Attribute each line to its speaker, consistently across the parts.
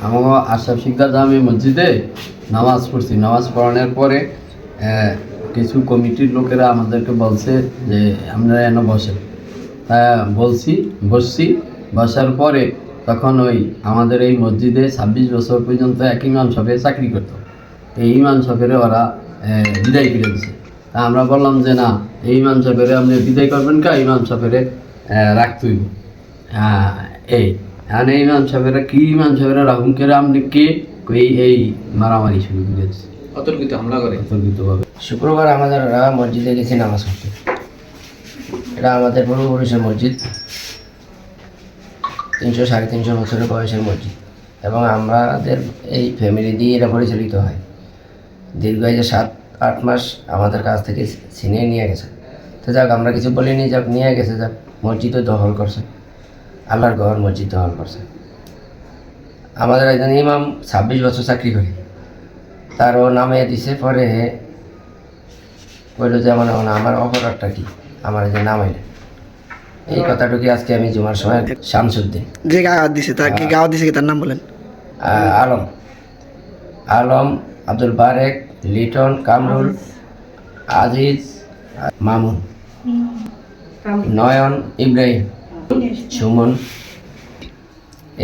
Speaker 1: আমার আশরাফ শিকদার জামে মসজিদে নামাজ পড়ছি। নামাজ পড়ানোর পরে কিছু কমিটির লোকেরা আমাদেরকে বলছে যে আপনারা এনে বসেন। বসছি। বসার পরে তখন ওই আমাদের এই মসজিদে 26 বছর পর্যন্ত এক ইমাম সাহেব চাকরি করত। এই ইমাম সাহেবের ওরা বিদায় করে দিচ্ছে। তা আমরা বললাম যে না, এই ইমাম সাহেবের আপনি বিদায় করবেন কা, ইমাম সাহেবের রাখতেই এই এখন এই ইমাম সাহেবেরা কি, ইমাম সাহেবেরা রাখুন করে আপনি কে, এই মারামারি শুরু করে দিচ্ছে,
Speaker 2: অতর্কিত হামলা করে
Speaker 1: অতর্কিতভাবে।
Speaker 3: শুক্রবার আমাদের মসজিদে গেছি নামাজ পড়তে। এটা আমাদের পূর্বপুরুষের মসজিদ, 300-350 বছরের বয়সের মসজিদ, এবং আমাদের এই ফ্যামিলি দিয়ে এটা পরিচালিত হয়। দীর্ঘ 7-8 মাস আমাদের কাছ থেকে ছিনিয়ে নিয়ে গেছে। তো যাক, আমরা কিছু বলিনি, যাক নিয়ে গেছে, যাক মসজিদও দখল করছে, আল্লাহর ঘর মসজিদ দখল করছে। আমাদের একজন ইমাম 26 বছর চাকরি করে, তারও নামে দিছে। পরে বলল যে আমার অপরাধটা কি, আমার যে নামাইলে, এই কথাটুকু আজকে আমি জুমার সময় শামসুদ্দিন
Speaker 4: যে গাওয়াত দিছে, তাকে গাওয়াত দিছে কি তার নাম বলেন?
Speaker 3: আলম, আব্দুল বারেক, লিটন, কামরুল, আজিজ, মামুন, নয়ন, ইব্রাহিম, সুমন,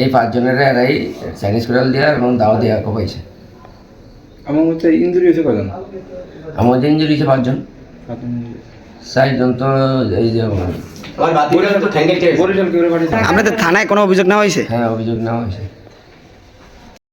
Speaker 3: এই 5 জনের এরাই চাইনিজ কোরাল দেওয়া এবং দাওয়া দেওয়া পাইছে।
Speaker 2: আমার মধ্যে ইঞ্জুরি হয়েছে কজন?
Speaker 3: আমাদের ইঞ্জুরি হয়েছে 5 জন। 4 জন তো এই যে
Speaker 4: আপনাদের থানায় কোনো অভিযোগ নেওয়া হয়েছে?
Speaker 3: হ্যাঁ, অভিযোগ নেওয়া হয়েছে।